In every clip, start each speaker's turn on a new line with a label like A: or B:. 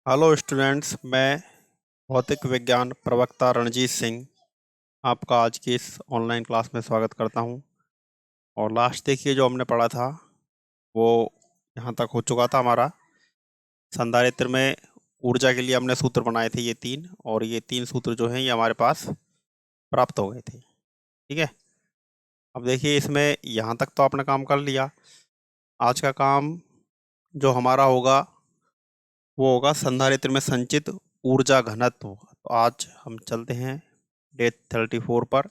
A: Hello students, मैं भौतिक विज्ञान प्रवक्ता रणजीत सिंह आपका आज की इस ऑनलाइन क्लास में स्वागत करता हूं। और लास्ट देखिए जो हमने पढ़ा था वो यहाँ तक हो चुका था हमारा। संधारित्र में ऊर्जा के लिए हमने सूत्र बनाए थे ये तीन, और ये तीन सूत्र जो हैं ये हमारे पास प्राप्त हो गए थे। ठीक है, अब देखिए इसमें यहाँ तक तो आपने काम कर लिया। आज का काम जो हमारा होगा वो होगा संधारित्र में संचित ऊर्जा घनत्व। तो आज हम चलते हैं डे 34 पर,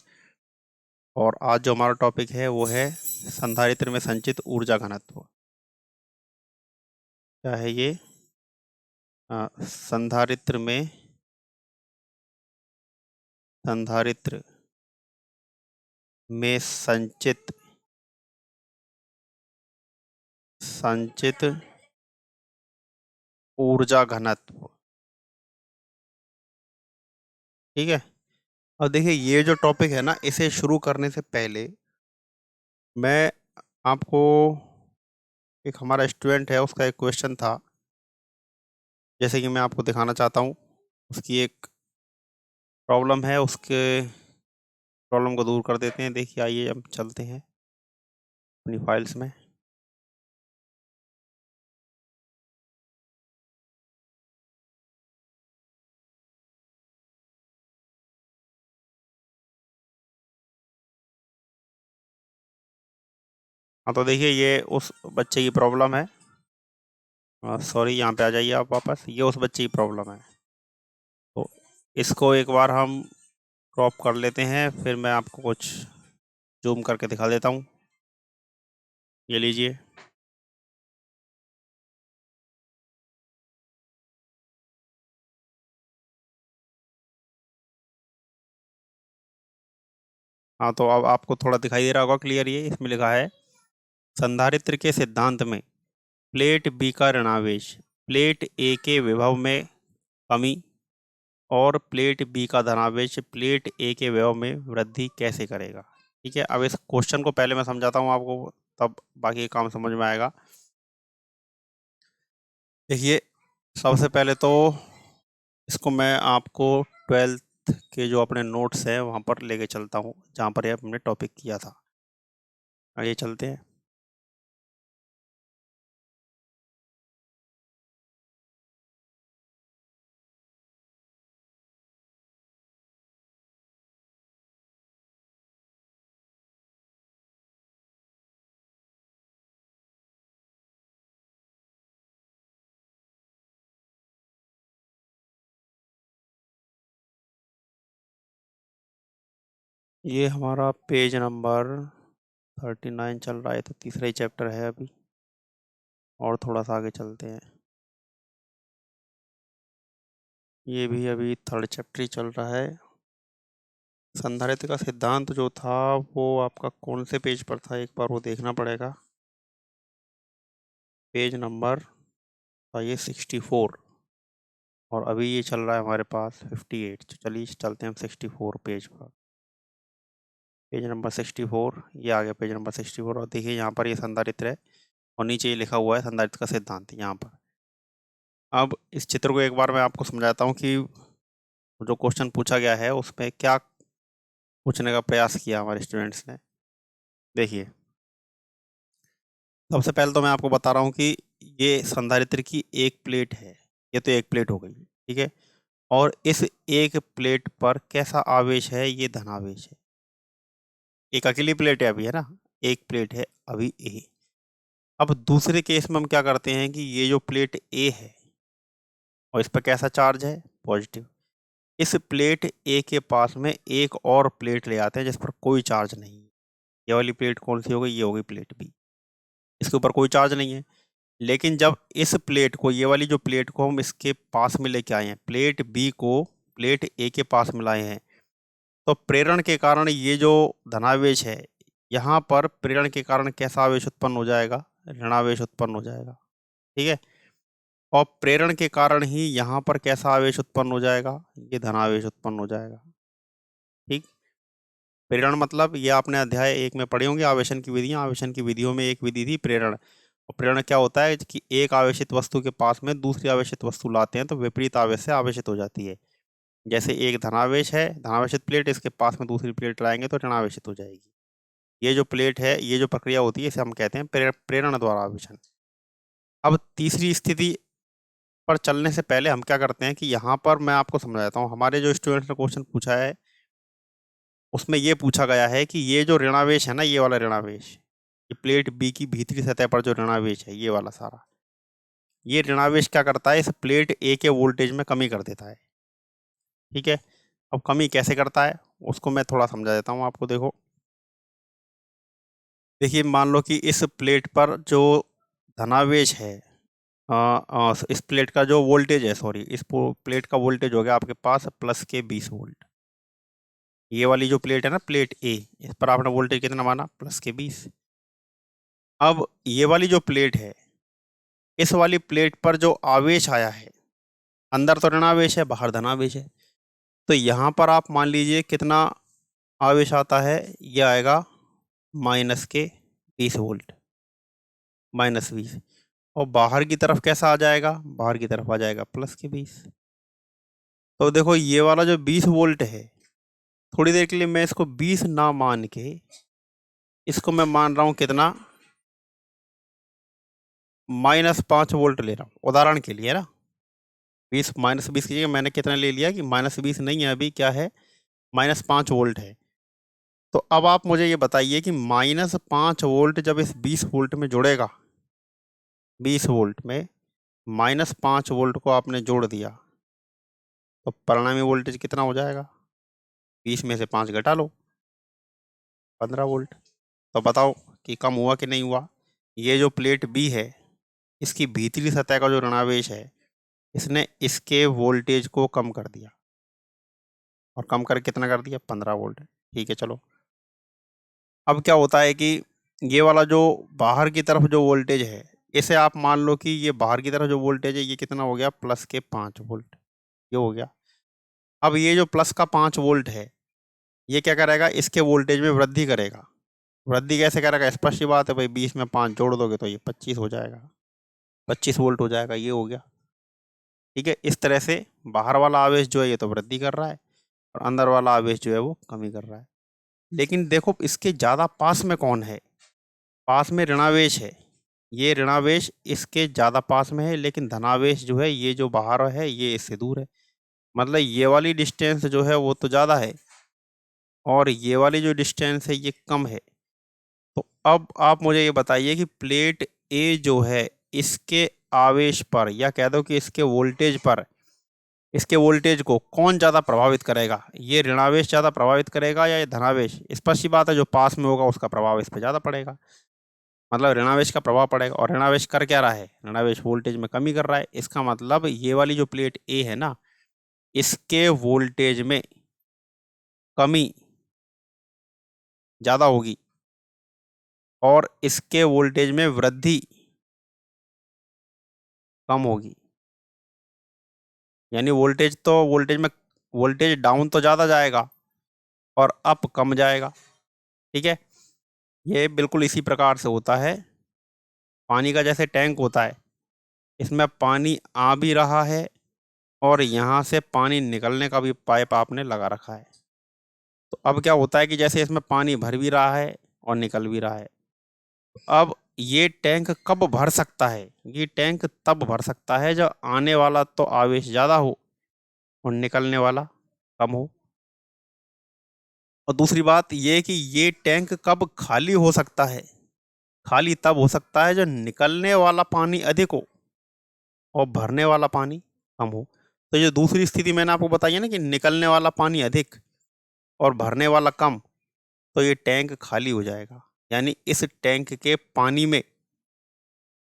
A: और आज जो हमारा टॉपिक है वो है संधारित्र में संचित ऊर्जा घनत्व। क्या है ये? संधारित्र में संचित ऊर्जा घनत्व। ठीक है, अब देखिए ये जो टॉपिक है ना, इसे शुरू करने से पहले मैं आपको, एक हमारा स्टूडेंट है उसका एक क्वेश्चन था, जैसे कि मैं आपको दिखाना चाहता हूँ। उसकी एक प्रॉब्लम है, उसके प्रॉब्लम को दूर कर देते हैं। देखिए आइए हम चलते हैं अपनी फाइल्स में। हाँ, तो देखिए ये उस बच्चे की प्रॉब्लम है। सॉरी, यहाँ पे आ जाइए आप वापस। ये उस बच्चे की प्रॉब्लम है, तो इसको एक बार हम क्रॉप कर लेते हैं, फिर मैं आपको कुछ जूम करके दिखा देता हूँ। ये लीजिए। हाँ, तो अब आपको थोड़ा दिखाई दे रहा होगा क्लियर। ये इसमें लिखा है संधारित्र के सिद्धांत में प्लेट बी का ऋणावेश प्लेट ए के विभव में कमी और प्लेट बी का धनावेश प्लेट ए के विभव में वृद्धि कैसे करेगा। ठीक है, अब इस क्वेश्चन को पहले मैं समझाता हूँ आपको, तब बाकी काम समझ में आएगा। देखिए सबसे पहले तो इसको मैं आपको 12th के जो अपने नोट्स हैं वहाँ पर लेके चलता हूँ, जहाँ पर ये हमने टॉपिक किया था। आइए चलते हैं। ये हमारा पेज नंबर 39 चल रहा है, तो तीसरा ही चैप्टर है अभी, और थोड़ा सा आगे चलते हैं। ये भी अभी थर्ड चैप्टर ही चल रहा है। संधारित्र का सिद्धांत जो था वो आपका कौन से पेज पर था, एक बार वो देखना पड़ेगा। पेज नंबर था ये 64, और अभी ये चल रहा है हमारे पास 58। तो चलिए चलते हैं हम 64 पेज पर। पेज नंबर 64, ये आ गया पेज नंबर 64। और देखिए यहाँ पर ये संधारित्र है, और नीचे ये लिखा हुआ है संधारित्र का सिद्धांत यहाँ पर। अब इस चित्र को एक बार मैं आपको समझाता हूँ कि जो क्वेश्चन पूछा गया है उसमें क्या पूछने का प्रयास किया हमारे स्टूडेंट्स ने। देखिए सबसे पहले तो मैं आपको बता रहा हूँ कि ये संधारित्र की एक प्लेट है। ये तो एक प्लेट हो गई, ठीक है। और इस एक प्लेट पर कैसा आवेश है? ये धनावेश है। एक अकेली प्लेट है अभी, है ना, एक प्लेट है अभी ए। अब दूसरे केस में हम क्या करते हैं कि ये जो प्लेट ए है और इस पर कैसा चार्ज है? पॉजिटिव। इस प्लेट ए के पास में एक और प्लेट ले आते हैं जिस पर कोई चार्ज नहीं है। ये वाली प्लेट कौन सी हो गई? ये हो गई प्लेट बी। इसके ऊपर कोई चार्ज नहीं है। लेकिन जब इस प्लेट को, ये वाली जो प्लेट को हम इसके पास में लेके आए हैं, प्लेट बी को प्लेट ए के पास में लाए हैं, तो प्रेरण के कारण ये जो धनावेश है, यहाँ पर प्रेरण के कारण कैसा आवेश उत्पन्न हो जाएगा? ऋणावेश उत्पन्न हो जाएगा। ठीक है, और प्रेरण के कारण ही यहाँ पर कैसा आवेश उत्पन्न हो जाएगा? ये धनावेश उत्पन्न हो जाएगा। ठीक, प्रेरण मतलब ये आपने अध्याय 1 में पढ़े होंगे, आवेशन की विधियां। आवेशन की विधियों में एक विधि थी प्रेरण। और प्रेरण क्या होता है कि एक आवेशित वस्तु के पास में दूसरी आवेशित वस्तु लाते हैं तो विपरीत आवेश से आवेशित हो जाती है। जैसे एक धनावेश है, धनावेशित प्लेट, इसके पास में दूसरी प्लेट लाएंगे तो ऋणावेशित हो जाएगी। ये जो प्लेट है, ये जो प्रक्रिया होती है, इसे हम कहते हैं प्रेरण द्वारा आवेशन। अब तीसरी स्थिति पर चलने से पहले हम क्या करते हैं कि यहाँ पर मैं आपको समझाता हूँ। हमारे जो स्टूडेंट्स ने क्वेश्चन पूछा है उसमें ये पूछा गया है कि ये जो ऋणावेश है ना, ये वाला ऋणावेश, ये प्लेट बी की भीतरी सतह पर जो ऋणावेश है, ये वाला सारा, ये ऋणावेश क्या करता है, इस प्लेट ए के वोल्टेज में कमी कर देता है। ठीक है, अब कमी कैसे करता है उसको मैं थोड़ा समझा देता हूँ आपको। देखो, देखिए, मान लो कि इस प्लेट पर जो धनावेश है, इस प्लेट का जो वोल्टेज है, सॉरी, इस प्लेट का वोल्टेज हो गया आपके पास प्लस के 20 वोल्ट। ये वाली जो प्लेट है ना, प्लेट ए, इस पर आपने वोल्टेज कितना माना, प्लस के 20। अब ये वाली जो प्लेट है, इस वाली प्लेट पर जो आवेश आया है, अंदर तो ऋणावेश है, बाहर धनावेश है, तो यहाँ पर आप मान लीजिए कितना आवेश आता है, ये आएगा माइनस के 20 वोल्ट, -20। और बाहर की तरफ कैसा आ जाएगा, बाहर की तरफ आ जाएगा प्लस के 20। तो देखो, ये वाला जो 20 वोल्ट है, थोड़ी देर के लिए मैं इसको 20 ना मान के इसको मैं मान रहा हूं कितना, -5 वोल्ट ले रहा हूं उदाहरण के लिए ना। 20 -20 की जगह मैंने कितना ले लिया कि -20 नहीं है, अभी क्या है, -5 वोल्ट है। तो अब आप मुझे ये बताइए कि -5 वोल्ट जब इस 20 वोल्ट में जुड़ेगा, 20 वोल्ट में -5 वोल्ट को आपने जोड़ दिया, तो परिणामी वोल्टेज कितना हो जाएगा, 20 में से 5 घटा लो, 15 वोल्ट। तो बताओ कि कम हुआ कि नहीं हुआ। ये जो प्लेट बी है, इसकी भीतरी सतह का जो ऋणावेश है, इसने इसके वोल्टेज को कम कर दिया, और कम कर कितना कर दिया, 15 वोल्ट। ठीक है, चलो। अब क्या होता है कि ये वाला जो बाहर की तरफ जो वोल्टेज है, इसे आप मान लो कि ये बाहर की तरफ जो वोल्टेज है, ये कितना हो गया, प्लस के 5 वोल्ट, ये हो गया। अब ये जो प्लस का 5 वोल्ट है, ये क्या करेगा, इसके वोल्टेज में वृद्धि करेगा। वृद्धि कैसे करेगा, स्पष्ट ही बात है भाई, 20 में 5 जोड़ दोगे तो ये 25 हो जाएगा, 25 वोल्ट हो जाएगा, ये हो गया। ठीक है, इस तरह से बाहर वाला आवेश जो है ये तो वृद्धि कर रहा है, और अंदर वाला आवेश जो है वो कमी कर रहा है। लेकिन देखो, इसके ज़्यादा पास में कौन है, पास में ऋणावेश है। ये ऋणावेश इसके ज़्यादा पास में है, लेकिन धनावेश जो है, ये जो बाहर है, ये इससे दूर है। मतलब ये वाली डिस्टेंस जो है वो तो ज़्यादा है, और ये वाली जो डिस्टेंस है ये कम है। तो अब आप मुझे ये बताइए कि प्लेट ए जो है, इसके आवेश पर, या कह दो कि इसके वोल्टेज पर, इसके वोल्टेज को कौन ज़्यादा प्रभावित करेगा, ये ऋणावेश ज़्यादा प्रभावित करेगा या ये धनावेश। स्पष्ट सी बात है, जो पास में होगा उसका प्रभाव इस पर ज़्यादा पड़ेगा, मतलब ऋणावेश का प्रभाव पड़ेगा। और ऋणावेश कर क्या रहा है, ऋणावेश वोल्टेज में कमी कर रहा है। इसका मतलब ये वाली जो प्लेट ए है ना, इसके वोल्टेज में कमी ज़्यादा होगी, और इसके वोल्टेज में वृद्धि कम होगी। यानी वोल्टेज डाउन तो ज़्यादा जाएगा और अप कम जाएगा। ठीक है, ये बिल्कुल इसी प्रकार से होता है। पानी का जैसे टैंक होता है, इसमें पानी आ भी रहा है और यहाँ से पानी निकलने का भी पाइप आपने लगा रखा है। तो अब क्या होता है कि जैसे इसमें पानी भर भी रहा है और निकल भी रहा है। अब ये टैंक कब भर सकता है, ये टैंक तब भर सकता है जब आने वाला तो आवेश ज़्यादा हो और निकलने वाला कम हो। और दूसरी बात ये कि ये टैंक कब खाली हो सकता है, खाली तब हो सकता है जब निकलने वाला पानी अधिक हो और भरने वाला पानी कम हो। तो ये दूसरी स्थिति मैंने आपको बताई है ना, कि निकलने वाला पानी अधिक और भरने वाला कम, तो ये टैंक खाली हो जाएगा। यानी इस टैंक के पानी में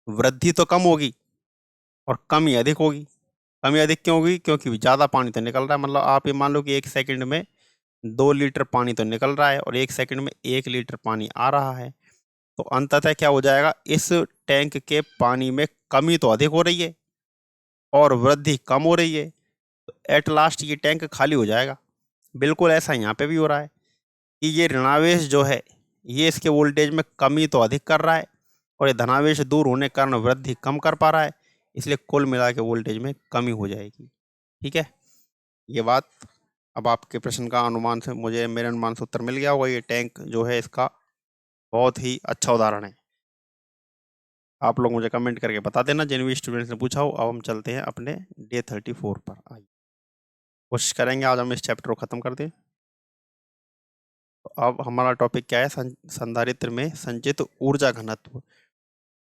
A: वृद्धि तो कम होगी और कमी अधिक होगी। कमी अधिक क्यों होगी, क्योंकि ज़्यादा पानी तो निकल रहा है। मतलब आप ये मान लो कि 1 सेकंड में 2 लीटर पानी तो निकल रहा है और 1 सेकंड में 1 लीटर पानी आ रहा है। तो अंततः क्या हो जाएगा, इस टैंक के पानी में कमी तो अधिक हो रही है और वृद्धि कम हो रही है। तो एट लास्ट ये टैंक खाली हो जाएगा। बिल्कुल ऐसा यहाँ पे भी हो रहा है कि ये ऋणावेश जो है, ये इसके वोल्टेज में कमी तो अधिक कर रहा है और ये धनावेश दूर होने के कारण वृद्धि कम कर पा रहा है, इसलिए कुल मिला के वोल्टेज में कमी हो जाएगी। ठीक है, ये बात अब आपके प्रश्न का अनुमान से मेरे अनुमान से उत्तर मिल गया होगा। ये टैंक जो है इसका बहुत ही अच्छा उदाहरण है। आप लोग मुझे कमेंट करके बता देना जिन भी स्टूडेंट्स ने पूछा हो। अब हम चलते हैं अपने डे 34 पर। आइए कोशिश करेंगे आज हम इस चैप्टर को खत्म कर दें। तो अब हमारा टॉपिक क्या है, संधारित्र में संचित ऊर्जा घनत्व।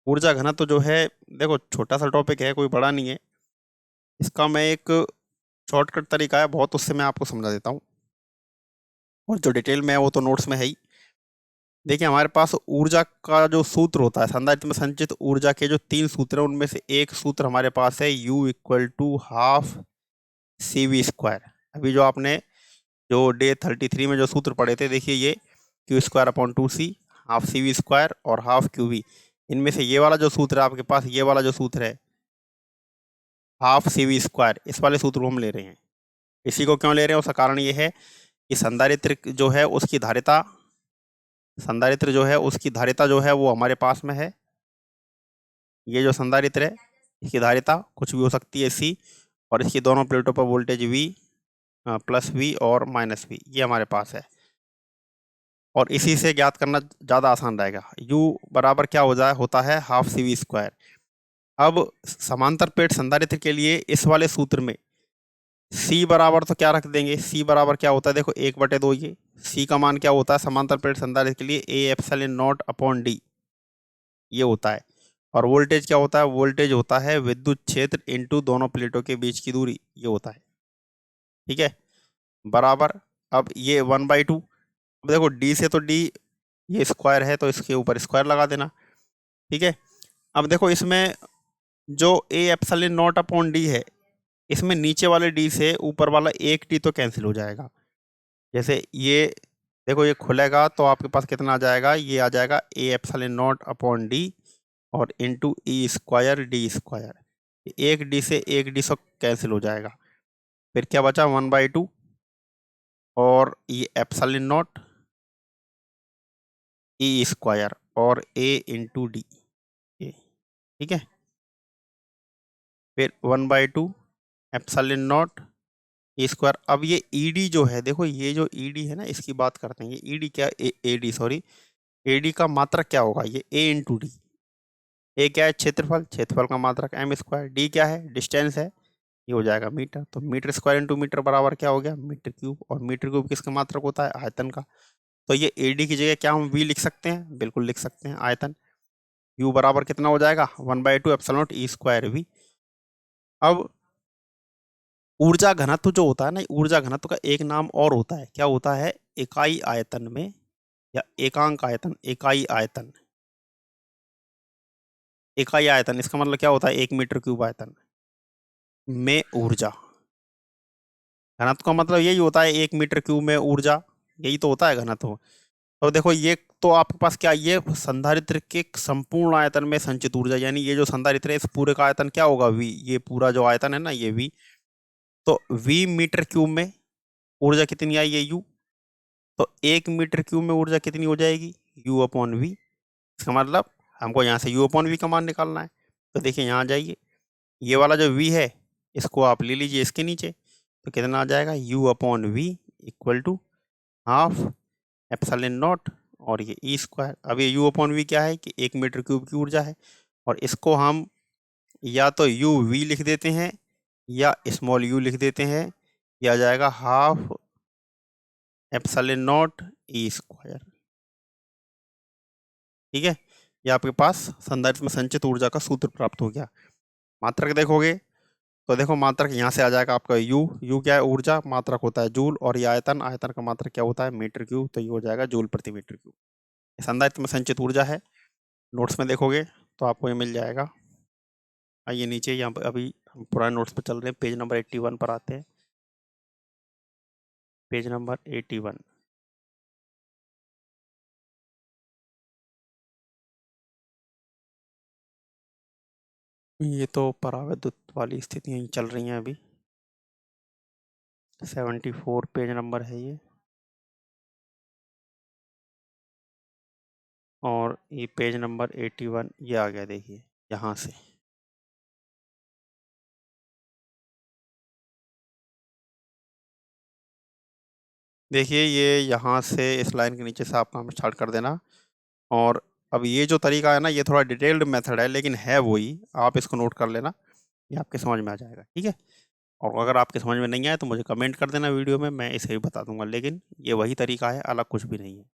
A: ऊर्जा घनत्व जो है, देखो छोटा सा टॉपिक है, कोई बड़ा नहीं है। इसका मैं एक शॉर्टकट तरीका है बहुत, उससे मैं आपको समझा देता हूँ, और जो डिटेल में है वो तो नोट्स में है ही। देखिए हमारे पास ऊर्जा का जो सूत्र होता है, संधारित्र में संचित ऊर्जा के जो 3 सूत्र हैं उनमें से एक सूत्र हमारे पास है U = ½ CV²। अभी जो आपने जो डे 33 में जो सूत्र पढ़े थे, देखिए ये Q²/2C, ½ CV² और ½ QV। इनमें से ये वाला जो सूत्र है आपके पास, ये वाला जो सूत्र है ½ CV², इस वाले सूत्र को हम ले रहे हैं। इसी को क्यों ले रहे हैं, उसका कारण ये है कि संधारित्र जो है उसकी धारिता, जो है वो हमारे पास में है। ये जो संधारित्र है इसकी धारिता कुछ भी हो सकती है C, और इसकी दोनों प्लेटों पर वोल्टेज V, +V और -V ये हमारे पास है। और इसी से ज्ञात करना ज़्यादा आसान रहेगा। U बराबर क्या होता है, ½ CV²। अब समांतर प्लेट संधारित्र के लिए इस वाले सूत्र में C बराबर तो क्या रख देंगे, C बराबर क्या होता है, देखो 1/2। ये C का मान क्या होता है समांतर प्लेट संधारित्र के लिए, A ε0/d ये होता है। और वोल्टेज क्या होता है, वोल्टेज होता है विद्युत क्षेत्र इंटू दोनों प्लेटों के बीच की दूरी, ये होता है। ठीक है, बराबर अब ये 1/2। अब देखो D से तो D ये स्क्वायर है तो इसके ऊपर स्क्वायर लगा देना। ठीक है, अब देखो इसमें जो A ε0/d है, इसमें नीचे वाले D से ऊपर वाला एक D तो कैंसिल हो जाएगा। जैसे ये देखो ये खुलेगा तो आपके पास कितना आ जाएगा, ये आ जाएगा A ε0/d और इंटू E²/d²। एक D से एक D सब कैंसिल हो जाएगा, फिर क्या बचा 1/2 और ये ε0 E² और A इंटू D। ठीक है, फिर 1/2 ε0 E²। अब ये ED जो है, देखो ये जो ED है ना, इसकी बात करते हैं। ये ED क्या, AD सॉरी, AD का मात्रक क्या होगा, ये A इंटू D। A क्या है, क्षेत्रफल का मात्रक m²। D क्या है, डिस्टेंस है, ये हो जाएगा मीटर। तो मीटर² इंटू मीटर बराबर क्या हो गया, मीटर³। और मीटर³ किसका मात्रक होता है, आयतन का। तो ये AD की जगह क्या हम V लिख सकते हैं, बिल्कुल लिख सकते हैं, आयतन। U बराबर कितना हो जाएगा, 1/2 ε0 E²V। अब ऊर्जा घनत्व जो होता है ना, ऊर्जा घनत्व का एक नाम और होता है, क्या होता है, इकाई आयतन में या एकांक आयतन, इकाई आयतन। इकाई आयतन इसका मतलब क्या होता है, 1 मीटर³ आयतन में ऊर्जा। घनत्व का मतलब यही होता है 1 मीटर³ में ऊर्जा, यही तो होता है घनत्व। तो देखो ये तो आपके पास क्या, ये संधारित्र के संपूर्ण आयतन में संचित ऊर्जा, यानी ये जो संधारित्र है इस पूरे का आयतन क्या होगा, V। ये पूरा जो आयतन है ना, ये V। तो V मीटर³ में ऊर्जा कितनी आई, ये U। तो 1 मीटर³ में ऊर्जा कितनी हो जाएगी, U/V। इसका मतलब हमको यहाँ से U/V का मान निकालना है। तो देखिए यहाँ आ जाइए, ये वाला जो V है इसको आप ले लीजिए इसके नीचे, तो कितना आ जाएगा, U/V = ½ ε0 और ये E²। अब ये U/V क्या है कि 1 मीटर³ की ऊर्जा है, और इसको हम या तो UV लिख देते हैं या स्मॉल u लिख देते हैं, ये आ जाएगा ½ ε0 E²। ठीक है, ये आपके पास संधारित्र में संचित ऊर्जा का सूत्र प्राप्त हो गया। मात्रक देखोगे तो देखो मात्रक यहाँ से आ जाएगा आपका U क्या है, ऊर्जा, मात्रक होता है जूल, और ये आयतन, आयतन का मात्रक क्या होता है, मीटर³। तो ये हो जाएगा जूल/मीटर³। संधारित्र में संचित ऊर्जा है, नोट्स में देखोगे तो आपको ये मिल जाएगा। आइए नीचे, यहाँ पर अभी हम पुराने नोट्स पर चल रहे हैं, पेज नंबर 81 पर आते हैं। Page number 81। ये तो पराविद्युत वाली स्थितियाँ चल रही हैं अभी। 74 पेज नंबर है ये। और ये पेज नंबर 81 ये आ गया, देखिए यहाँ से। देखिए ये यहाँ से इस लाइन के नीचे से आप काम स्टार्ट कर देना। और अब ये जो तरीका है ना, ये थोड़ा डिटेल्ड मेथड है, लेकिन है वही, आप इसको नोट कर लेना, ये आपके समझ में आ जाएगा, ठीक है। और अगर आपके समझ में नहीं आए तो मुझे कमेंट कर देना वीडियो में, मैं इसे भी बता दूंगा, लेकिन ये वही तरीका है, अलग कुछ भी नहीं है।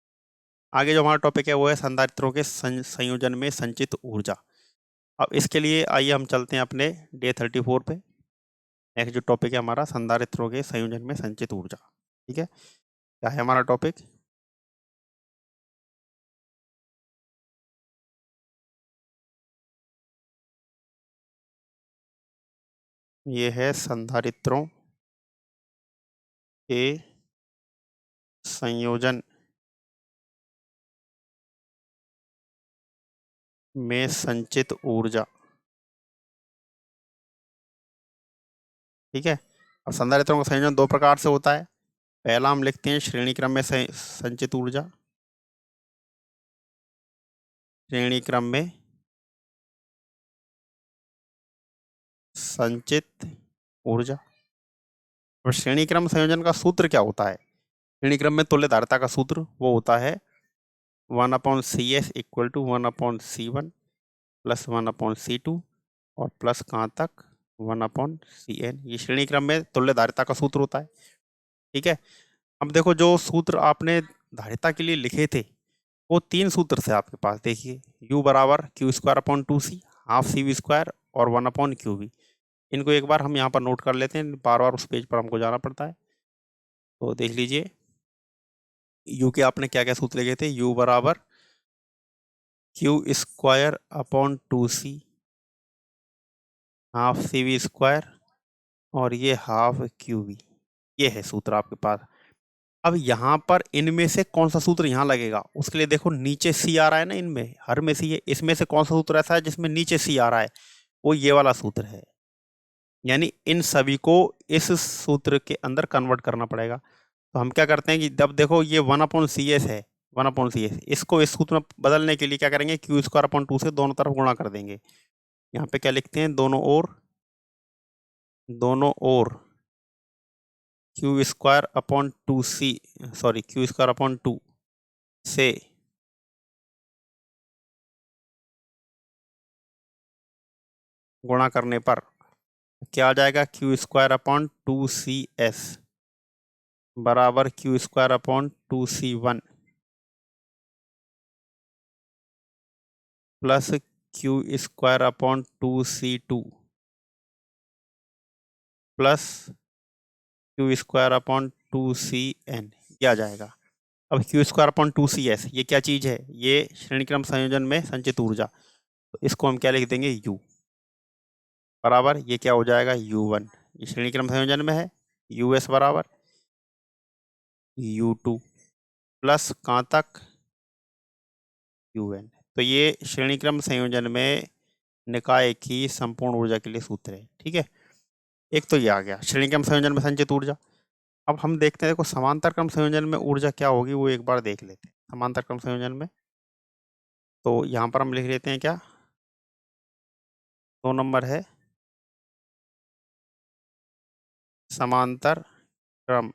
A: आगे जो हमारा टॉपिक है वो है संधारित्रों के संयोजन में संचित ऊर्जा। अब इसके लिए आइए हम चलते हैं अपने डे 34 पे। नेक्स्ट जो टॉपिक है हमारा, संधारित्रों के संयोजन में संचित ऊर्जा, ठीक है। क्या है हमारा टॉपिक? ये है संधारित्रों के संयोजन में संचित ऊर्जा, ठीक है। अब संधारित्रों का संयोजन दो प्रकार से होता है। पहला हम लिखते हैं श्रेणी क्रम में संचित ऊर्जा, श्रेणी क्रम में संचित ऊर्जा। और श्रेणी क्रम संयोजन का सूत्र क्या होता है? श्रेणी क्रम में तुल्यधारिता का सूत्र वो होता है 1/CS equal to 1/C1 plus 1/C2 और प्लस कहाँ तक 1/CN। ये श्रेणी क्रम में तुल्यधारिता का सूत्र होता है, ठीक है। अब देखो जो सूत्र आपने धारिता के लिए लिखे थे वो तीन सूत्र थे आपके पास, देखिए U बराबर Q²/2C, हाफ CV² और 1/QV। इनको एक बार हम यहाँ पर नोट कर लेते हैं, बार बार उस पेज पर हमको जाना पड़ता है। तो देख लीजिए U के आपने क्या क्या सूत्र लिखे थे। U बराबर Q²/2C, हाफ CV² और ये हाफ QV, ये है सूत्र आपके पास। अब यहाँ पर इनमें से कौन सा सूत्र यहाँ लगेगा, उसके लिए देखो नीचे C आ रहा है ना, इनमें हर में C है, इसमें से कौन सा सूत्र ऐसा है जिसमें नीचे C आ रहा है, वो ये वाला सूत्र है। यानी इन सभी को इस सूत्र के अंदर कन्वर्ट करना पड़ेगा। तो हम क्या करते हैं कि जब देखो ये 1/CS है, 1/CS, इसको इस सूत्र में बदलने के लिए क्या करेंगे, Q²/2 से दोनों तरफ गुणा कर देंगे। यहाँ पे क्या लिखते हैं, दोनों ओर Q²/2C, सॉरी Q²/2 से गुणा करने पर क्या आ जाएगा, Q²/2CS बराबर Q²/2C1 plus Q²/2C2 plus Q²/2CN, ये आ जाएगा। अब Q²/2CS ये क्या चीज है, ये श्रेणी क्रम संयोजन में संचित ऊर्जा, तो इसको हम क्या लिख देंगे, U बराबर, ये क्या हो जाएगा, U1, ये श्रेणी क्रम संयोजन में है, US बराबर U2 प्लस कहाँ तक UN। तो ये श्रेणी क्रम संयोजन में निकाय की संपूर्ण ऊर्जा के लिए सूत्र है, ठीक है। एक तो ये आ गया श्रेणी क्रम संयोजन में संचित ऊर्जा। अब हम देखते हैं, देखो समांतर क्रम संयोजन में ऊर्जा क्या होगी वो एक बार देख लेते हैं। समांतर क्रम संयोजन में तो यहाँ पर हम लिख लेते हैं क्या, 2 नंबर है समांतर क्रम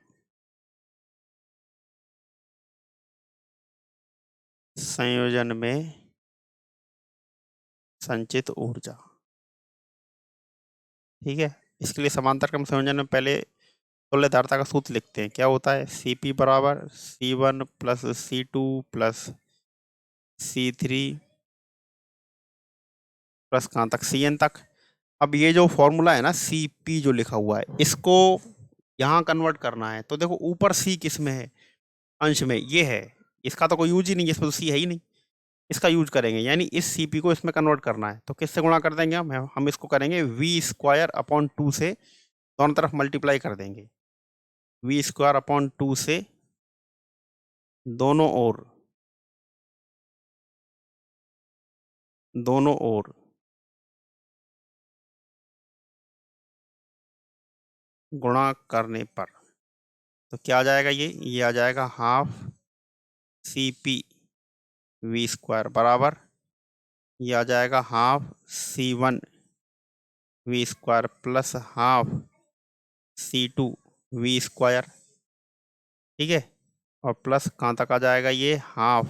A: संयोजन में संचित ऊर्जा, ठीक है। इसके लिए समांतर क्रम संयोजन में पहले तुल्यधारिता का सूत्र लिखते हैं, क्या होता है, Cp बराबर C1 plus C2 plus C3 plus कहाँ तक Cn तक। अब ये जो फॉर्मूला है ना Cp जो लिखा हुआ है, इसको यहाँ कन्वर्ट करना है। तो देखो ऊपर C किस में है, अंश में, ये है, इसका तो कोई यूज ही नहीं है, इसमें तो C है ही नहीं, इसका यूज करेंगे। यानी इस Cp को इसमें कन्वर्ट करना है, तो किससे गुणा कर देंगे हम इसको करेंगे V²/2 से, दोनों तरफ मल्टीप्लाई कर देंगे, V²/2 से दोनों ओर, दोनों ओर गुणा करने पर तो क्या आ जाएगा, ये आ जाएगा हाफ Cp वी स्क्वायर बराबर ये आ जाएगा half C1 V square plus half C2 V square, ठीक है। और प्लस कहाँ तक आ जाएगा ये हाफ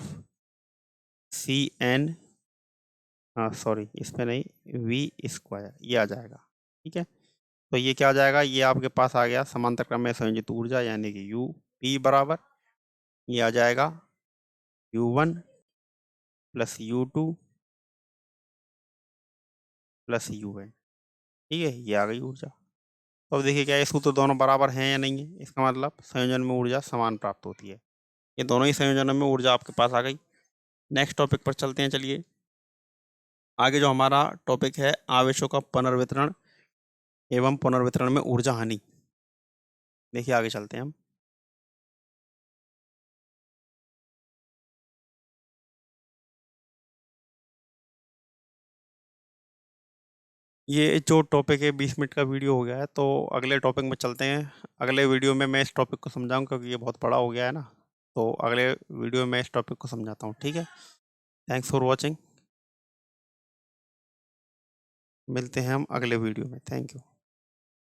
A: CN, हाँ सॉरी इस पे नहीं, वी स्क्वायर ये आ जाएगा, ठीक है। तो ये क्या आ जाएगा, ये आपके पास आ गया समांतर क्रम में संयोजित ऊर्जा यानी कि यू पी बराबर ये आ जाएगा U1 plus U2 plus UN, ठीक है। ये आ गई ऊर्जा। तो अब देखिए क्या ये सूत्र दोनों बराबर हैं या नहीं है, इसका मतलब संयोजन में ऊर्जा समान प्राप्त होती है। ये दोनों ही संयोजनों में ऊर्जा आपके पास आ गई। नेक्स्ट टॉपिक पर चलते हैं। चलिए आगे जो हमारा टॉपिक है आवेशों का पुनर्वितरण एवं पुनर्वितरण में ऊर्जा हानि। देखिए आगे चलते हैं हम। ये जो टॉपिक है 20 मिनट का वीडियो हो गया है, तो अगले टॉपिक में चलते हैं। अगले वीडियो में मैं इस टॉपिक को समझाऊँ क्योंकि ये बहुत बड़ा हो गया है ना, तो अगले वीडियो में इस टॉपिक को समझाता हूँ, ठीक है। Thanks for watching. मिलते हैं हम अगले वीडियो में। Thank you.